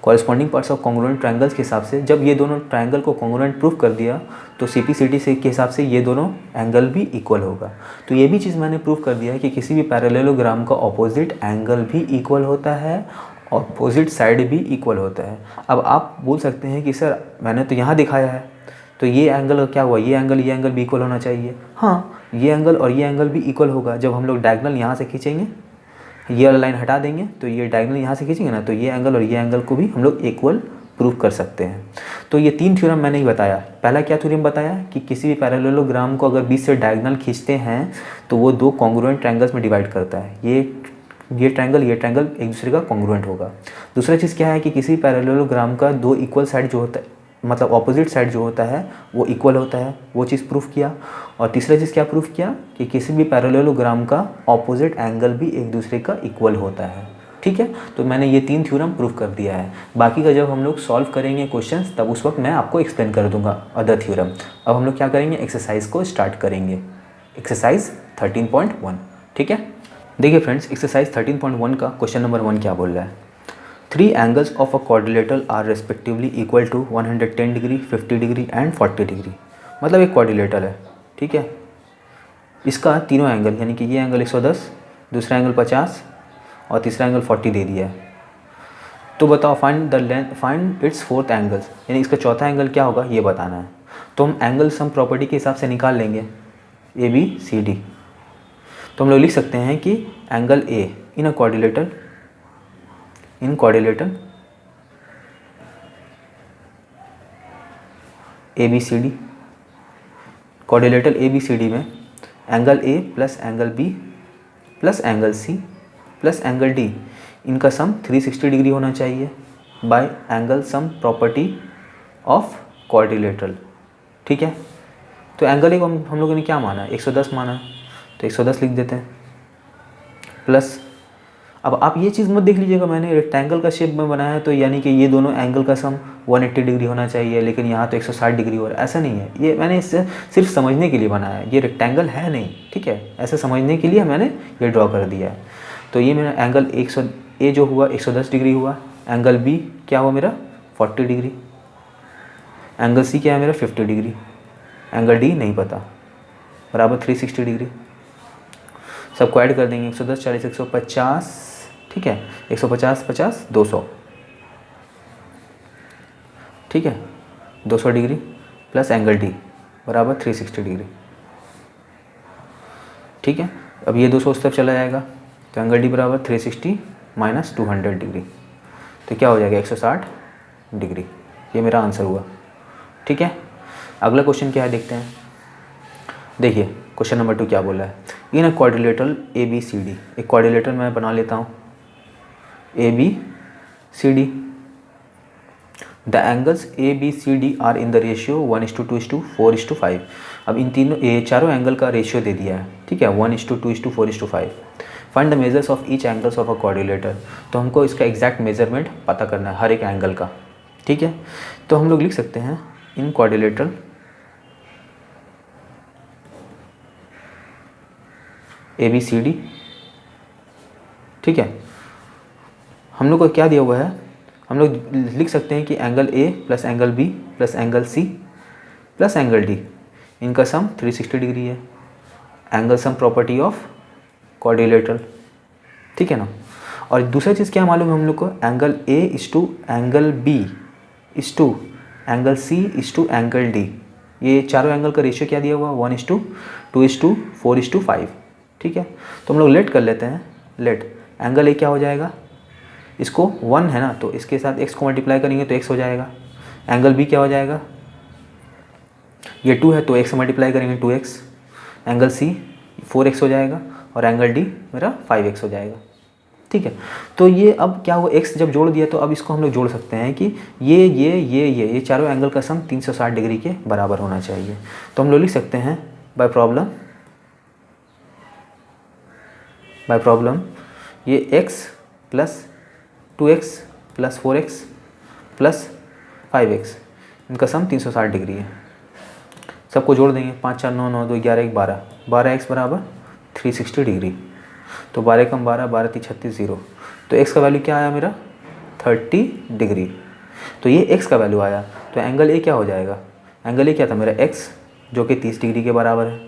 Corresponding parts of congruent triangles के हिसाब से जब ये दोनों ट्रायंगल को कॉन्ग्रुएंट प्रूफ कर दिया, तो सी पी सी टी से के हिसाब से ये दोनों एंगल भी इक्वल होगा। तो ये भी चीज़ मैंने प्रूव कर दिया है कि किसी भी पैरेललोग्राम का ऑपोजिट एंगल भी इक्वल होता है, ऑपोजिट साइड भी इक्वल होता है। अब आप बोल सकते हैं कि सर मैंने तो यहाँ दिखाया है, तो ये एंगल क्या हुआ, ये एंगल भी इक्वल होना चाहिए। हाँ, ये एंगल और ये एंगल भी इक्वल होगा। जब हम लोग डायगोनल यहाँ से खींचेंगे, ये वाला लाइन हटा देंगे, तो ये डायगोनल यहाँ से खींचेंगे ना, तो ये एंगल और ये एंगल को भी हम लोग इक्वल प्रूव कर सकते हैं। तो ये 3 थ्योरम मैंने ही बताया। पहला क्या थ्योरम बताया कि किसी भी पैरेललोग्राम को अगर बीच से डायगोनल खींचते हैं तो वो 2 कॉन्ग्रुएंट ट्रायंगल्स में डिवाइड करता है। ये ट्रायंगल एक दूसरे का कॉन्ग्रुएंट होगा। दूसरा चीज़ क्या है कि किसी पैरेललोग्राम का 2 इक्वल साइड जो होता है, मतलब ऑपोजिट साइड जो होता है वो इक्वल होता है, वो चीज़ प्रूफ किया। और तीसरा चीज़ क्या प्रूफ किया कि किसी भी पैरेललोग्राम का ऑपोजिट एंगल भी एक दूसरे का इक्वल होता है। ठीक है, तो मैंने ये 3 थ्योरम प्रूफ कर दिया है। बाकी का जब हम लोग सॉल्व करेंगे क्वेश्चंस, तब उस वक्त मैं आपको एक्सप्लेन कर दूंगा अदर थ्योरम। अब हम लोग क्या करेंगे, एक्सरसाइज को स्टार्ट करेंगे। एक्सरसाइज 13.1। ठीक है, देखिए फ्रेंड्स, एक्सरसाइज 13.1 का क्वेश्चन नंबर 1 क्या बोल रहा है। 3 angles of a quadrilateral are respectively equal to 110 degree, 50 degree and 40 degree. मतलब एक क्वाड्रिलेटरल है, ठीक है। इसका तीनों एंगल, यानी कि ये एंगल 110, दूसरा एंगल 50 और तीसरा एंगल 40 दे दिया है। तो बताओ फाइंड इट्स फोर्थ एंगल्स, यानी इसका चौथा एंगल क्या होगा ये बताना है। तो हम एंगल सम प्रॉपर्टी के हिसाब से निकाल लेंगे ए बी सी डी। तो हम लोग लिख सकते हैं कि angle A in quadrilateral A B C D, quadrilateral A B C D में angle A plus angle B plus angle C plus angle D, इनका सम 360 डिग्री होना चाहिए by angle sum property of quadrilateral. ठीक है, तो angle ए को हम लोगों ने क्या माना है, 110 माना है, तो 110 लिख देते हैं प्लस। अब आप ये चीज़ मत देख लीजिएगा, मैंने रेक्टेंगल का शेप में बनाया है, तो यानी कि ये दोनों एंगल का सम 180 डिग्री होना चाहिए, लेकिन यहाँ तो 160 डिग्री हो रहा है। ऐसा नहीं है, ये मैंने इससे सिर्फ समझने के लिए बनाया है, ये रेक्टेंगल है नहीं। ठीक है, ऐसे समझने के लिए मैंने ये ड्रॉ कर दिया है। तो ये मेरा एंगल ए जो हुआ 110 डिग्री हुआ, एंगल बी क्या हुआ मेरा 40 डिग्री, एंगल सी क्या है मेरा 50 डिग्री, एंगल डी नहीं पता, बराबर 360 डिग्री। सबको ऐड कर देंगे, 110 40 150, ठीक है, 150 50 200, ठीक है, 200 डिग्री प्लस एंगल डी बराबर 360 डिग्री। ठीक है, अब ये 200 उस तरफ चला जाएगा, तो एंगल डी बराबर 360 माइनस 200 डिग्री, तो क्या हो जाएगा 160 डिग्री। ये मेरा आंसर हुआ। ठीक है, अगला क्वेश्चन क्या है देखते हैं। देखिए क्वेश्चन नंबर 2 क्या बोला है, in a quadrilateral A B C D, एक क्वाड्रिलेटरल मैं बना लेता हूँ A B C D. The angles A B C D are in the ratio 1:2:4:5। अब इन तीनों ये चारों एंगल का रेशियो दे दिया है, ठीक है, 1:2:4:5। Find the measures of each angles of a quadrilateral. तो हमको इसका एग्जैक्ट मेजरमेंट पता करना है हर एक एंगल का, ठीक है। तो हम लोग लिख सकते हैं in quadrilateral A B C D, ठीक है। हम लोग को क्या दिया हुआ है, हम लोग लिख सकते हैं कि angle A plus angle B plus angle C plus angle D, इनका सम 360 डिग्री है। Angle sum property of quadrilateral, ठीक है ना। और दूसरा चीज़ क्या मालूम है हम लोग को, angle A is to angle B is to angle C is to angle D. ये चारों एंगल का रेशियो क्या दिया हुआ, 1:2:4:5, ठीक है। तो हम लोग लेट कर लेते हैं, लेट एंगल ए क्या हो जाएगा, इसको 1 है ना, तो इसके साथ x को मल्टीप्लाई करेंगे तो x हो जाएगा। एंगल बी क्या हो जाएगा, ये 2 है तो x से मल्टीप्लाई करेंगे 2x। एंगल सी 4x हो जाएगा और एंगल डी मेरा 5x हो जाएगा, ठीक है। तो ये अब क्या हुआ, x जब जोड़ दिया तो अब इसको हम लोग जोड़ सकते हैं कि ये चारों एंगल का सम 360 डिग्री के बराबर होना चाहिए। तो हम लोग लिख सकते हैं बाय प्रॉब्लम ये x plus 2x plus 4x plus 5x, इनका सम 360 डिग्री है। सबको जोड़ देंगे, 5 4 9 9 2 11 1 12, 12x बराबर 360 डिग्री। तो 12 कम 12, 12 3 36 0। तो x का वैल्यू क्या आया मेरा, 30 डिग्री। तो ये x का वैल्यू आया। तो एंगल ए क्या हो जाएगा, एंगल ए क्या था मेरा x, जो कि 30 डिग्री के बराबर है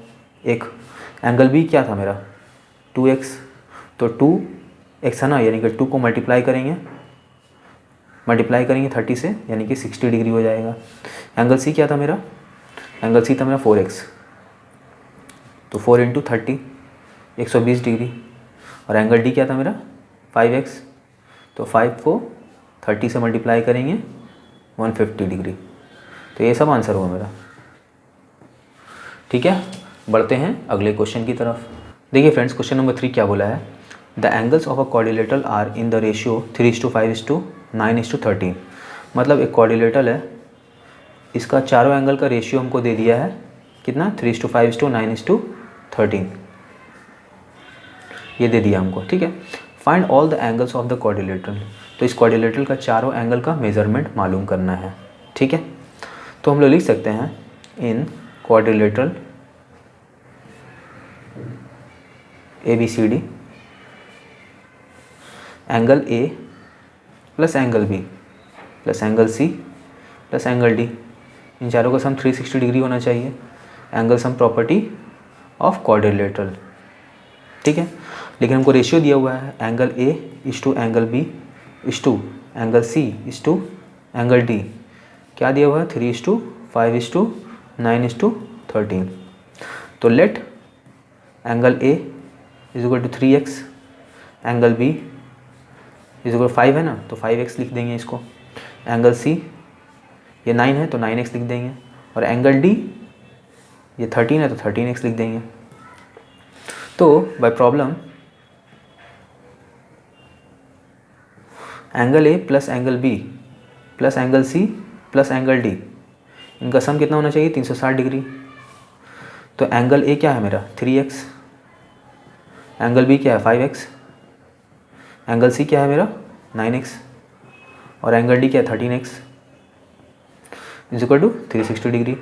एक। एंगल बी क्या था मेरा 2x, तो 2x है ना, यानी कि 2 को मल्टीप्लाई करेंगे 30 से, यानी कि 60 डिग्री हो जाएगा। एंगल सी क्या था मेरा, एंगल सी था मेरा 4x, तो 4 × 30 120 डिग्री। और एंगल डी क्या था मेरा 5x, तो 5 को 30 से मल्टीप्लाई करेंगे 150 डिग्री। तो ये सब आंसर हुआ मेरा, ठीक है। बढ़ते हैं अगले क्वेश्चन की तरफ। देखिए फ्रेंड्स, क्वेश्चन नंबर 3 क्या बोला है, the angles of a quadrilateral are in the ratio 3:5:9:13। मतलब एक क्वाड्रिलेटरल है, इसका चारों एंगल का रेशियो हमको दे दिया है कितना, 3:5:9:13, ये दे दिया हमको, ठीक है। Find all the angles of the quadrilateral. तो इस क्वाड्रिलेटरल का चारों एंगल का मेजरमेंट मालूम करना है, ठीक है। तो हम लोग लिख सकते हैं in quadrilateral A B C D, angle A plus angle B plus angle C plus angle D, इन चारों का सम 360 डिग्री होना चाहिए। Angle sum property of quadrilateral, ठीक है। लेकिन हमको रेशियो दिया हुआ है, angle A is to angle B is to angle C is to angle D, क्या दिया हुआ है 3:5:9:13। तो let angle A is equal to 3x, angle B is equal 5 है ना, तो 5x लिख देंगे इसको। एंगल सी ये 9 है तो 9x लिख देंगे, और एंगल डी ये 13 है तो 13x लिख देंगे। तो by problem angle A plus angle B plus angle C plus angle D, इनका सम कितना होना चाहिए 360 डिग्री। तो एंगल ए क्या है मेरा 3x, एंगल बी क्या है 5x, एंगल सी क्या है मेरा 9x, और एंगल डी क्या है 13x is equal to 360 degree.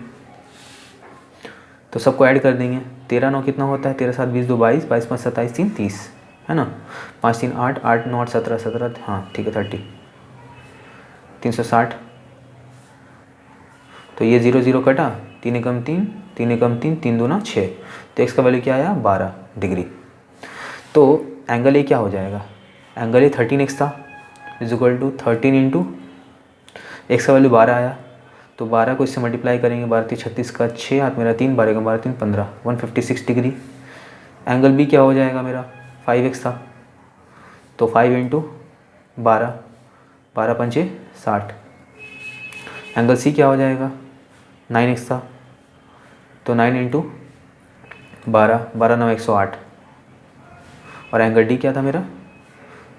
तो सबको ऐड कर देंगे, 13 9 कितना होता है, 13 7 20 2 22, 22 5 27 3 30 है ना, 5 3 8 8 9 17 17, हाँ ठीक है 30, 360। तो ये 0 0 कटा, 3 एकम 3 3 एकम 3 3 दूना 6, तो x का वैल्यू क्या आया 12 डिग्री। तो एंगल ए क्या हो जाएगा, एंगल ए 13x था is equal to 13 into x का वैल्यू 12 आया, तो 12 को इससे मल्टीप्लाई करेंगे, 12 3 36 का 6 हाथ मेरा 3, 12 का 12 3 15, 156 डिग्री। एंगल बी क्या हो जाएगा मेरा 5x था, तो 5 इंटू 12, 12 पंचे 60। एंगल सी क्या हो जाएगा 9x था, तो 9 इंटू 12, 12 9 108, और एंगल डी क्या था मेरा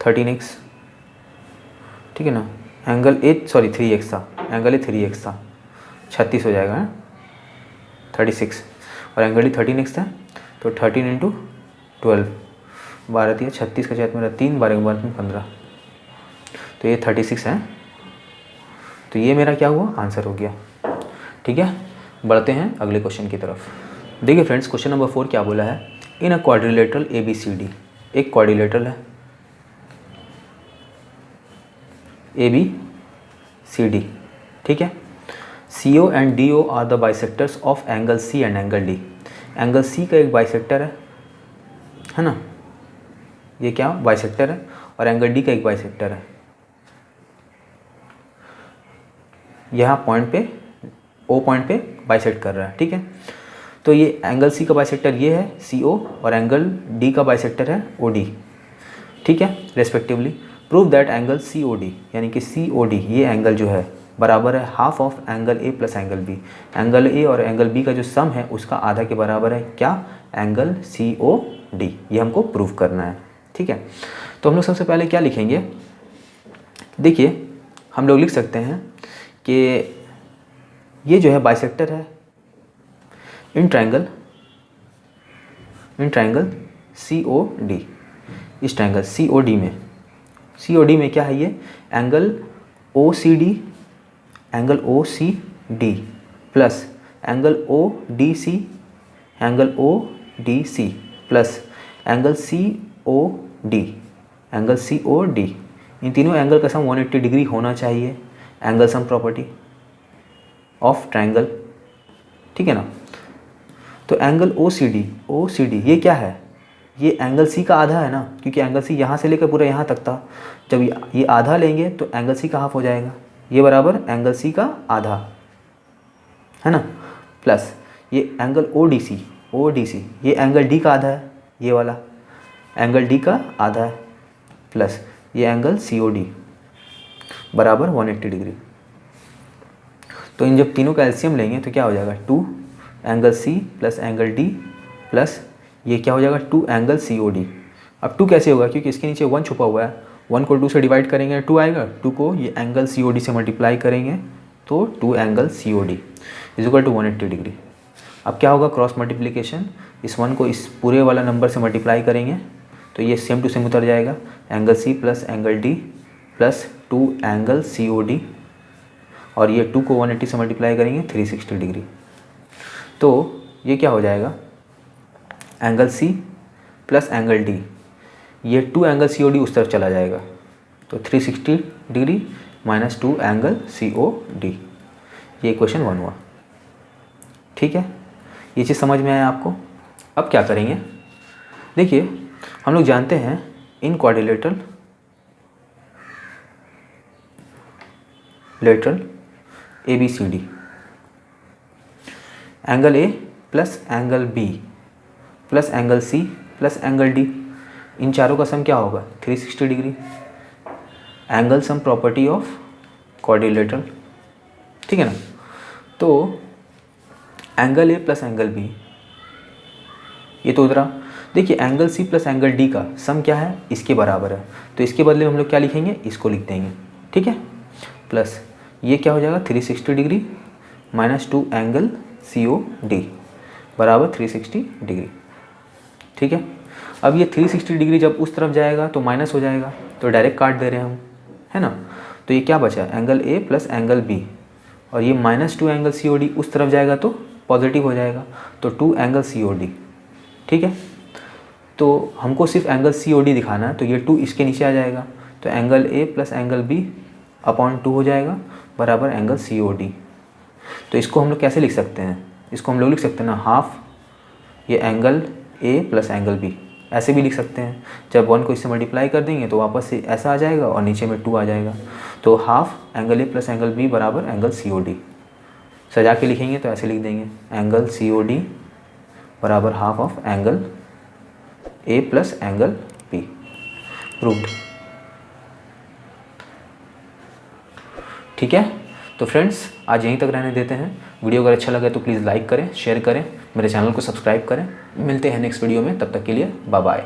13x, ठीक है ना। एंगल ए 3x था, एंगल ए 3x था, 36 हो जाएगा, 36, और एंगल डी 13x था, तो 13 इंटू 12, 12 दिया 36 का चाहत मेरा 3, 12 के बाद में 15, तो ये 36 है। तो ये मेरा क्या हुआ, आंसर हो गया। ठीक है, बढ़ते हैं अगले क्वेश्चन की तरफ। देखिए फ्रेंड्स, क्वेश्चन नंबर 4 क्या बोला है, इन अ क्वाड्रिलेटरल ABCD, एक क्वाड्रिलेटरल है ABCD, ठीक है। CO and DO are the bisectors of angle C and angle D। Angle C का एक बाइसेक्टर है ना, ये क्या बाइसेक्टर है, और एंगल D का एक बाइसेक्टर है। यहाँ पॉइंट पे O पॉइंट पे बाइसेक्ट कर रहा है, ठीक है। तो ये एंगल C का बाइसेक्टर ये है CO, और एंगल D का बाइसेक्टर है OD, ठीक है, respectively. Prove that angle COD, यानी कि COD ये एंगल जो है बराबर है half of angle A plus angle B। Angle A और एंगल B का जो सम है उसका आधा के बराबर है क्या, एंगल COD। ये हमको प्रूव करना है, ठीक है। तो हम लोग सबसे पहले क्या लिखेंगे, देखिए हम लोग लिख सकते हैं कि ये जो है बाइसेक्टर है इन ट्रायंगल COD, इस ट्रायंगल COD में क्या है, ये angle OCD plus angle ODC plus angle COD, इन तीनों एंगल का सम 180 डिग्री होना चाहिए, angle sum property of triangle, ठीक है ना। तो एंगल OCD ये क्या है, ये एंगल C का आधा है ना, क्योंकि एंगल C यहाँ से लेकर पूरा यहाँ तक था। जब ये आधा लेंगे तो एंगल C का हाफ हो जाएगा, ये बराबर एंगल C का आधा है ना, प्लस ये एंगल ODC ये एंगल D का आधा है, ये वाला एंगल D का आधा है, प्लस ये एंगल COD बराबर 180 डिग्री। तो इन जब तीनों का एलसीएम लेंगे तो क्या हो जाएगा, 2 angle C plus angle D plus ये क्या हो जाएगा, 2 एंगल COD। अब 2 कैसे होगा, क्योंकि इसके नीचे 1 छुपा हुआ है, 1 को 2 से डिवाइड करेंगे 2 आएगा, 2 को ये एंगल COD से मल्टीप्लाई करेंगे तो 2 angle COD is equal to 180 degree. अब क्या होगा, क्रॉस मल्टीप्लिकेशन, इस 1 को इस पूरे वाला नंबर से मल्टीप्लाई करेंगे तो ये सेम टू सेम उतर जाएगा, angle C plus angle D plus 2 angle COD, और ये 2 को 180 से मल्टीप्लाई करेंगे 360 डिग्री। तो ये क्या हो जाएगा, angle C plus angle D, ये 2 एंगल COD उस तरफ चला जाएगा, तो 360 डिग्री माइनस 2 एंगल COD, ये इक्वेशन 1 हुआ, ठीक है। ये चीज़ समझ में आया आपको। अब क्या करेंगे, देखिए हम लोग जानते हैं in quadrilateral ABCD, angle A plus angle B plus angle C plus angle D, इन चारों का सम क्या होगा, 360 degree, angle sum property of quadrilateral, ठीक है ना। तो angle A plus angle B ये तो उतरा। देखिए angle C plus angle D का सम क्या है, इसके बराबर है, तो इसके बदले में हम लोग क्या लिखेंगे, इसको लिख देंगे, ठीक है, प्लस ये क्या हो जाएगा 360 डिग्री माइनस 2 एंगल COD बराबर 360 डिग्री, ठीक है। अब ये 360 डिग्री जब उस तरफ जाएगा तो माइनस हो जाएगा, तो डायरेक्ट काट दे रहे हैं हम, है ना। तो ये क्या बचा, angle A plus angle B, और ये माइनस 2 एंगल COD उस तरफ जाएगा तो पॉजिटिव हो जाएगा, तो 2 एंगल COD, ठीक है। तो हमको सिर्फ एंगल COD दिखाना है, तो ये 2 इसके नीचे आ जाएगा, तो angle A plus angle B upon 2 हो जाएगा बराबर एंगल COD। तो इसको हम लोग कैसे लिख सकते हैं, इसको हम लोग लिख सकते हैं ना, हाफ ये angle A plus angle B, ऐसे भी लिख सकते हैं। जब 1 को इससे मल्टीप्लाई कर देंगे तो वापस से ऐसा आ जाएगा और नीचे में 2 आ जाएगा, तो half angle A plus angle B बराबर एंगल COD। सजा के लिखेंगे तो ऐसे लिख देंगे, एंगल COD बराबर half of angle A plus angle B। Proved, ठीक है। तो फ्रेंड्स आज यहीं तक रहने देते हैं। वीडियो अगर अच्छा लगे तो प्लीज़ लाइक करें, शेयर करें, मेरे चैनल को सब्सक्राइब करें। मिलते हैं नेक्स्ट वीडियो में, तब तक के लिए बाय बाय।